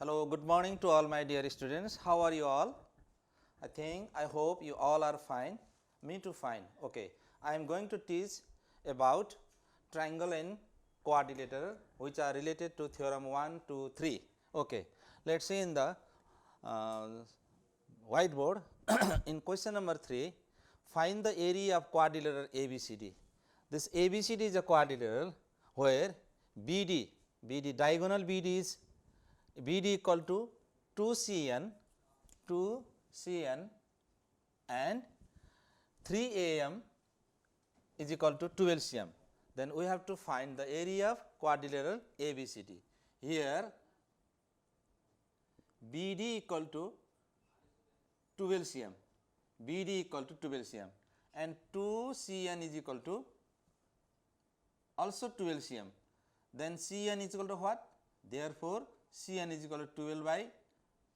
Hello, good morning to all my dear students. How are you all? I hope you all are fine. Me too fine. Okay. I am going to teach about triangle and quadrilateral which are related to theorem 1, 2, 3. Okay. Let us see in the uh, whiteboard. In question number 3, find the area of quadrilateral ABCD. This ABCD is a quadrilateral where BD diagonal BD is BD equal to 2CN and 3AM is equal to 12CM. Then we have to find the area of quadrilateral ABCD. Here BD equal to 12CM, BD equal to 12CM and 2CN is equal to also 12CM. Then CN is equal to what? Therefore, Cn is equal to 12 by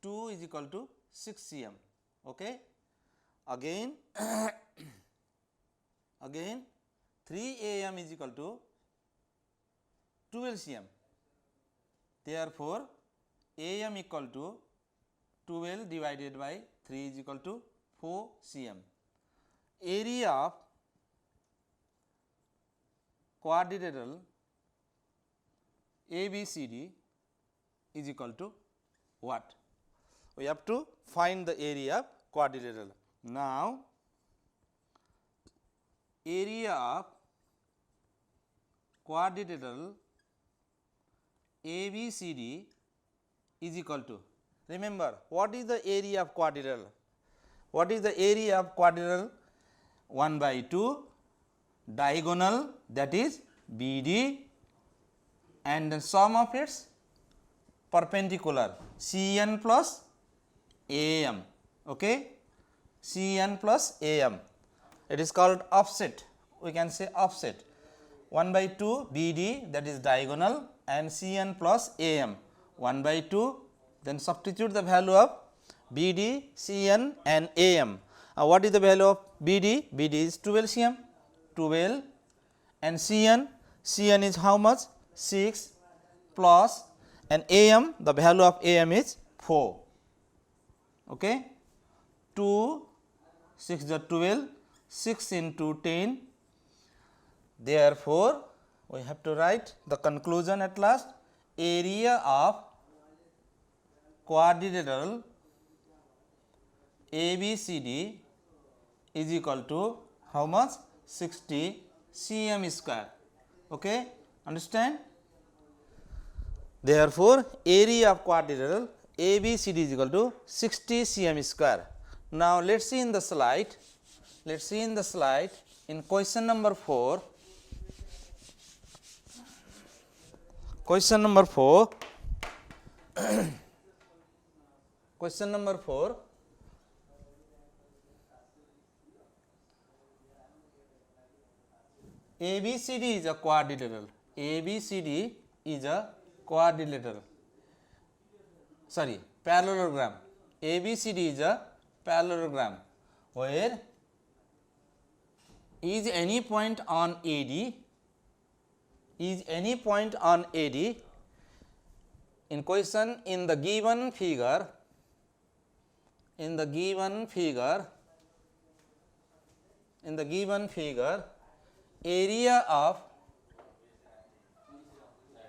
2 is equal to 6 Cm. Okay. Again 3 Am is equal to 12 Cm. Therefore, Am equal to 12 divided by 3 is equal to 4 Cm. Area of quadrilateral ABCD is equal to what? We have to find the area of quadrilateral. Now, area of quadrilateral ABCD is equal to, remember what is the area of quadrilateral? What is the area of quadrilateral? 1 by 2 diagonal, that is BD, and the sum of its perpendicular Cn plus Am. Okay, Cn plus Am. It is called offset. We can say offset. 1 by 2 BD, that is diagonal, and Cn plus Am. 1 by 2. Then substitute the value of BD, Cn and Am. What is the value of BD? BD is 12 Cm. 12 and Cn is how much? 6 plus, and Am, the value of Am is 4. Okay. 2, 6 is 12, 6 into 10. Therefore, we have to write the conclusion at last. Area of quadrilateral ABCD is equal to how much? 60 Cm square. Okay. Understand? Therefore, area of quadrilateral ABCD is equal to 60 Cm square. Now, let us see in the slide. Let us see in the slide in question number 4. Question number 4. Question number 4. ABCD is a quadrilateral. ABCD is a quadrilateral. Sorry, parallelogram. ABCD is a parallelogram where is any point on AD, in question in the given figure, area of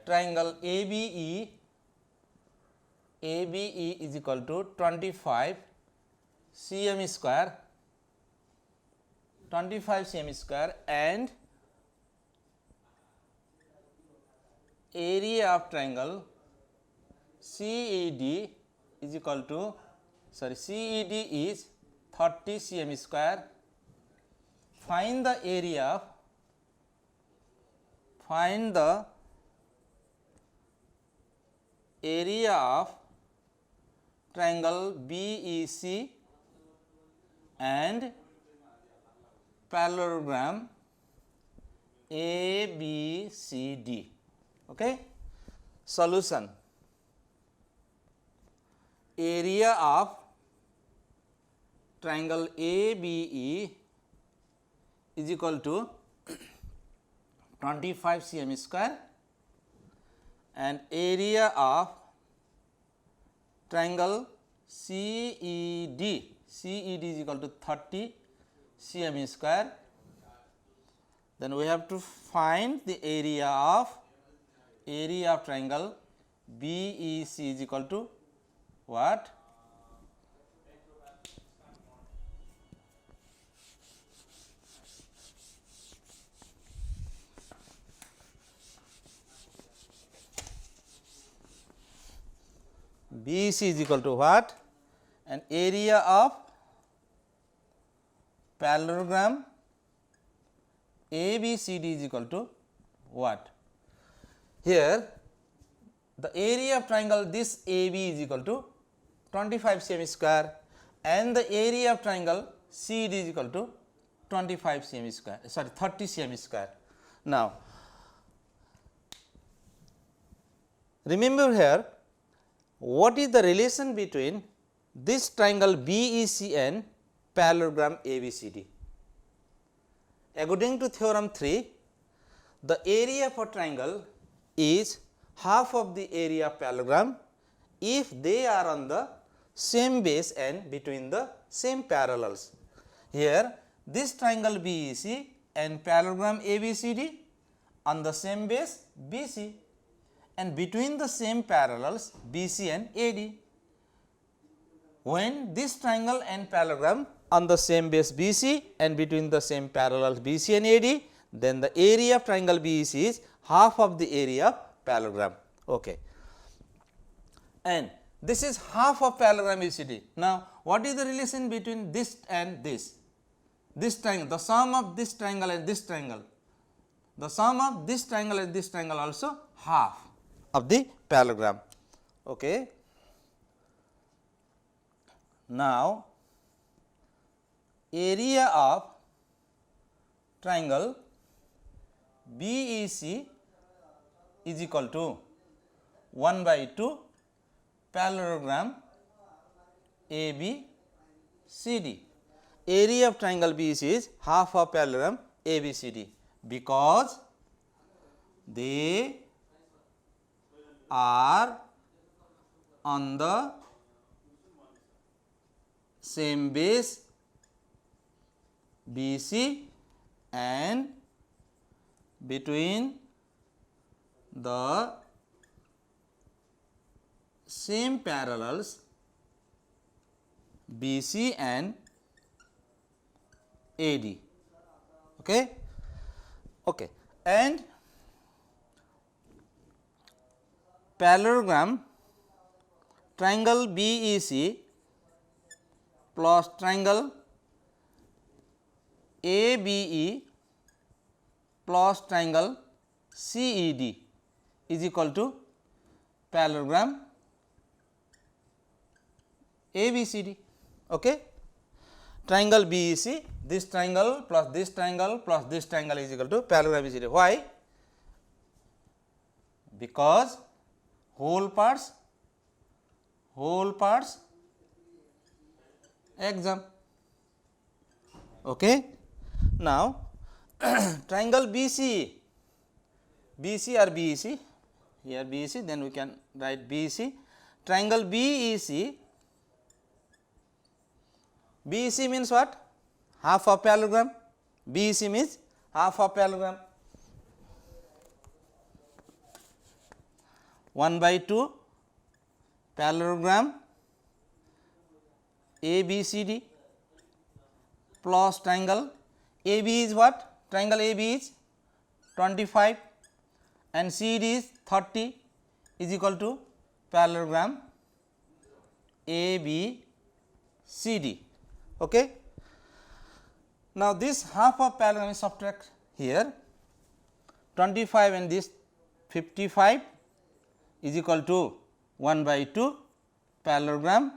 triangle ABE is equal to 25 Cm square, and area of triangle CED is equal to, CED is 30 Cm square. Find the area of triangle BEC and parallelogram ABCD. Okay. Solution. Area of triangle ABE is equal to 25 cm square and area of triangle CED, CED is equal to 30 cm square. Then we have to find the area of triangle BEC is equal to what? BEC is equal to what? And area of parallelogram ABCD is equal to what? Here the area of triangle this AB is equal to 25 cm square and the area of triangle CD is equal to 25 cm square, sorry 30 cm square. Now, remember here what is the relation between this triangle BEC and parallelogram ABCD? According to theorem 3, the area for triangle is half of the area of parallelogram if they are on the same base and between the same parallels. Here this triangle BEC and parallelogram ABCD on the same base BC and between the same parallels BC and AD. When this triangle and parallelogram on the same base BC and between the same parallels BC and AD, then the area of triangle BEC is half of the area of parallelogram. Okay. And this is half of parallelogram ABCD. Now, what is the relation between this and this? This triangle, the sum of this triangle and this triangle, the sum of this triangle and this triangle also half of the parallelogram. Okay. Now, area of triangle BEC is equal to 1 by 2 parallelogram ABCD. Area of triangle BEC is half of parallelogram ABCD because they are on the same base BC and between the same parallels BC and AD. Okay. Okay. And parallelogram triangle BEC plus triangle ABE plus triangle CED is equal to parallelogram ABCD. Okay. Triangle BEC, this triangle plus this triangle plus this triangle is equal to parallelogram ABCD. Why? Because whole parts exam. Okay. Now, triangle BC or BEC, here BEC, then we can write BEC. Triangle BEC, BEC means what? Half of parallelogram. BEC means half of parallelogram. 1 by 2 parallelogram ABCD plus triangle AB is what? Triangle AB is 25 and CD is 30 is equal to parallelogram ABCD. Okay. Now, this half of parallelogram is subtract here 25 and this 55 is equal to 1 by 2 parallelogram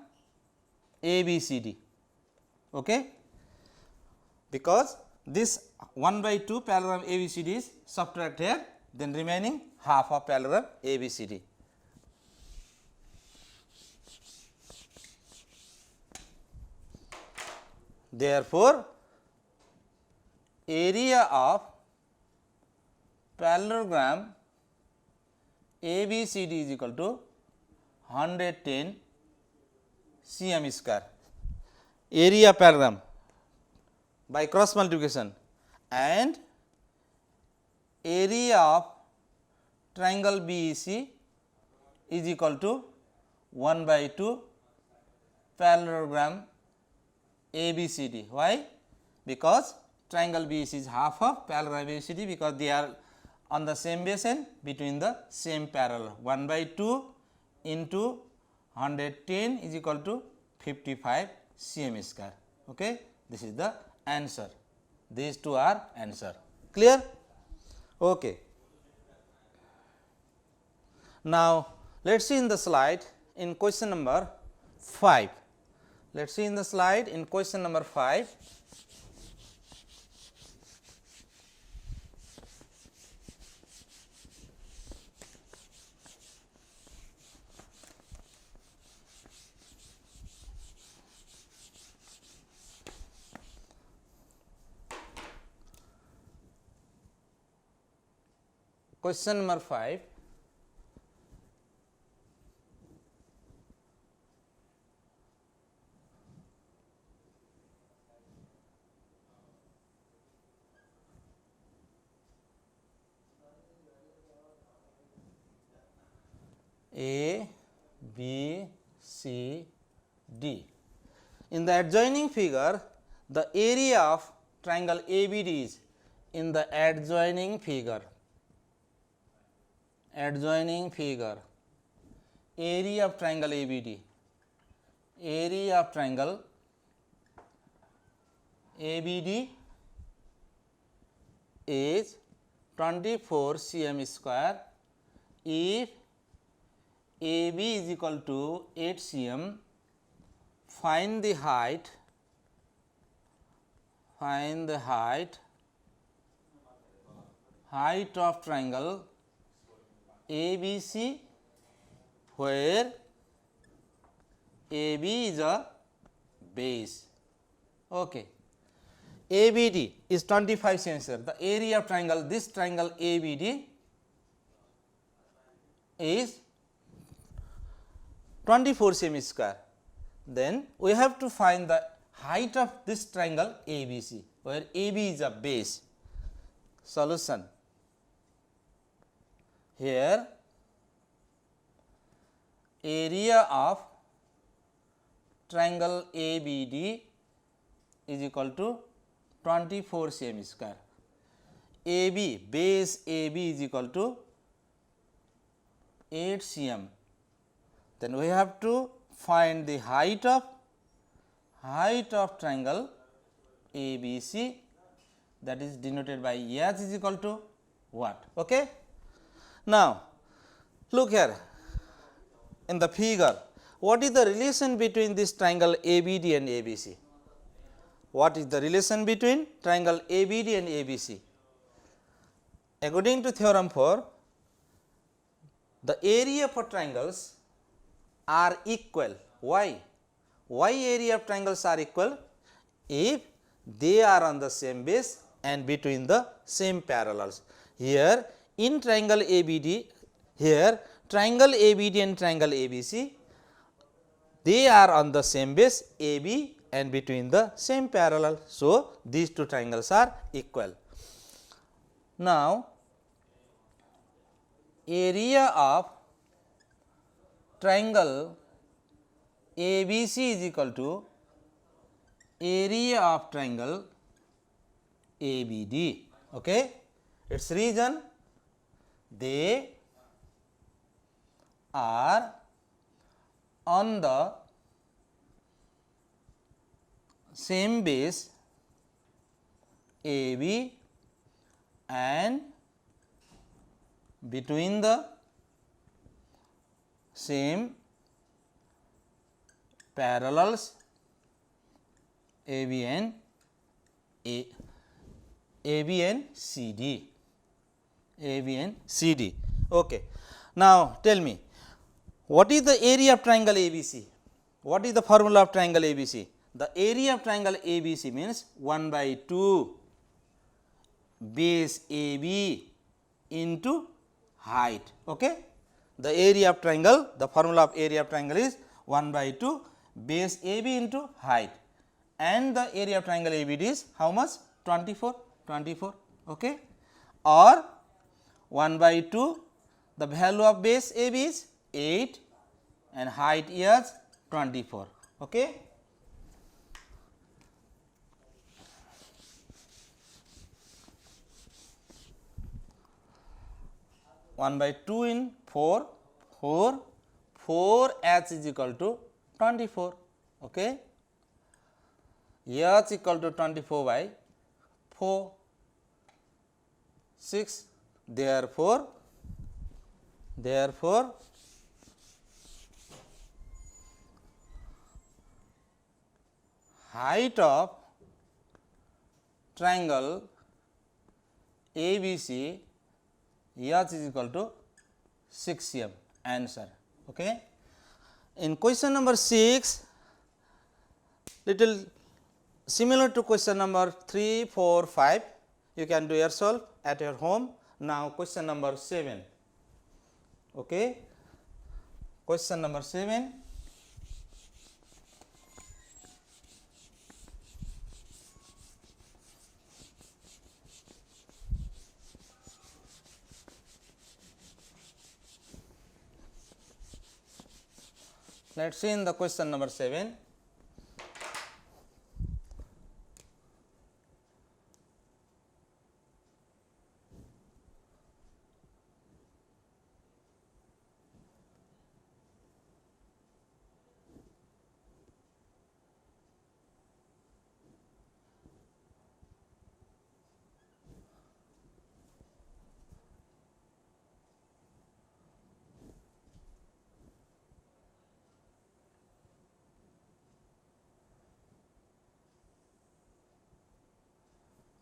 ABCD. Okay. Because this 1 by 2 parallelogram ABCD is subtract here, then remaining half of parallelogram ABCD. Therefore, area of parallelogram ABCD is equal to 110 cm square, area parallelogram by cross multiplication, and area of triangle BEC is equal to 1 by 2 parallelogram ABCD. Why? Because triangle BEC is half of parallelogram ABCD, because they are on the same base and between the same parallel. 1 by 2 into 110 is equal to 55 cm square. Okay? This is the answer. These two are answer. Clear? Okay. Now, let us see in the slide in question number 5. Let us see in the slide in question number 5. Question number 5. A, B, C, D. In the adjoining figure, the area of triangle ABD is in the adjoining figure. Adjoining figure, area of triangle ABD, area of triangle ABD is 24 cm square if AB is equal to 8 cm. Find the height, height of triangle ABC, where AB is a base. Okay. ABD is 25 cm. The area of triangle, this triangle ABD is 24 cm square. Then we have to find the height of this triangle ABC, where AB is a base. Solution. Here area of triangle ABD is equal to 24 cm square. AB, base AB is equal to 8 cm. Then we have to find the height of triangle ABC, that is denoted by S is equal to what? Okay. Now, look here in the figure, what is the relation between this triangle ABD and ABC? What is the relation between triangle ABD and ABC? According to theorem 4, the area for triangles are equal. Why? Why area of triangles are equal? If they are on the same base and between the same parallels. Here in triangle ABD, here triangle ABD and triangle ABC, they are on the same base AB and between the same parallel. So, these two triangles are equal. Now, area of triangle ABC is equal to area of triangle ABD. Okay. Its reason, they are on the same base AB and between the same parallels AB and CD. AB and CD. Okay. Now, tell me, what is the area of triangle ABC? What is the formula of triangle ABC? The area of triangle ABC means 1 by 2 base AB into height. Okay. The area of triangle, the formula of area of triangle is 1 by 2 base AB into height, and the area of triangle ABD is how much? 24, 24, okay. Or 1 by 2, the value of base AB is 8 and height is 24, okay. One by 2 in 4, 4h is equal to 24, okay. H equal to 24 by 4, 6. Therefore, height of triangle ABC H is equal to 6 cm. Answer, okay. In question number 6, little similar to question number 3, 4, 5, you can do yourself at your home. Now question number 7, okay. Question number 7. Let us see in the question number 7.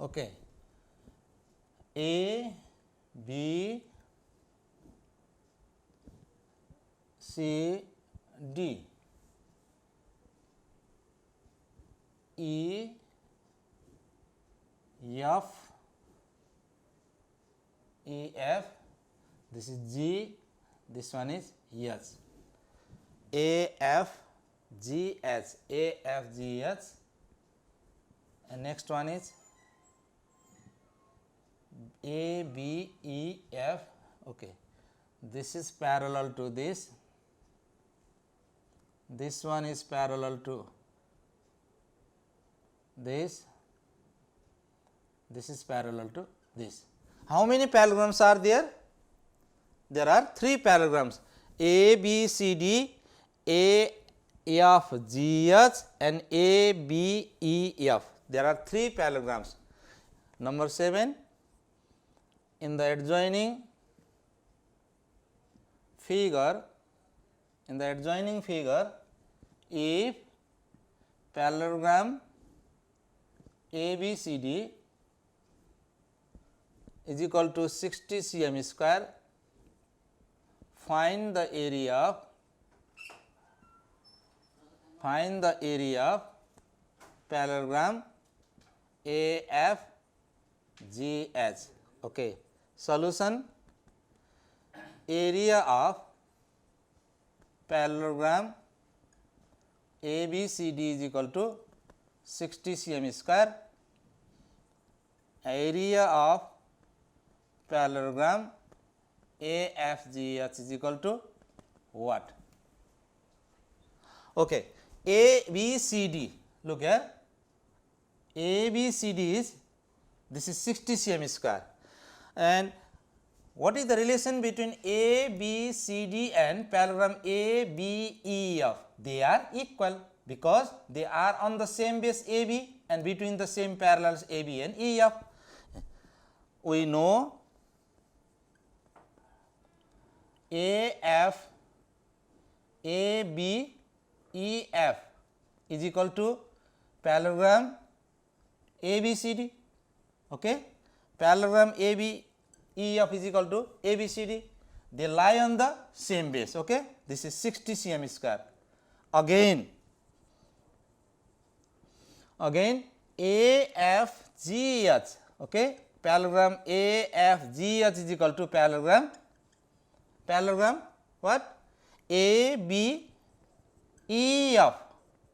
Okay. A, B, C, D, E, F, E, F, this is G, this one is H. A, F, G, H, A, F, G, H, and next one is A, B, E, F, okay. This is parallel to this one is parallel to this is parallel to this. How many parallelograms are there? There are 3 parallelograms, A, B, C, D, A, F, G, H, and A, B, E, F. There are 3 parallelograms. Number 7, in the adjoining figure, if parallelogram ABCD is equal to 60 cm square, find the area of parallelogram AFGH. Okay. Solution: area of parallelogram ABCD is equal to 60 cm square. Area of parallelogram AFGH is equal to what? Okay. ABCD, look here, ABCD is, this is 60 cm square, and what is the relation between ABCD and parallelogram ABEF? They are equal because they are on the same base AB and between the same parallels AB and EF. We know AF ABEF is equal to parallelogram ABCD. Okay, parallelogram ABEF is equal to ABCD. They lie on the same base. Okay, this is 60 cm square. Again AFGH. Okay, parallelogram AFGH is equal to parallelogram what? ABEF.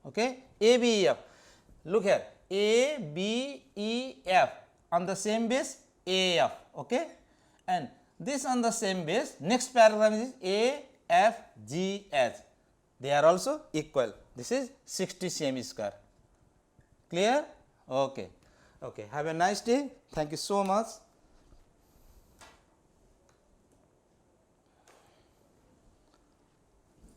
Okay, A, B, E, F. Look here, A, B, E, F on the same base A, F. Okay, and this on the same base. Next paragraph is A, F, G, H. They are also equal. This is 60 cm square. Clear? Okay. Okay. Have a nice day. Thank you so much.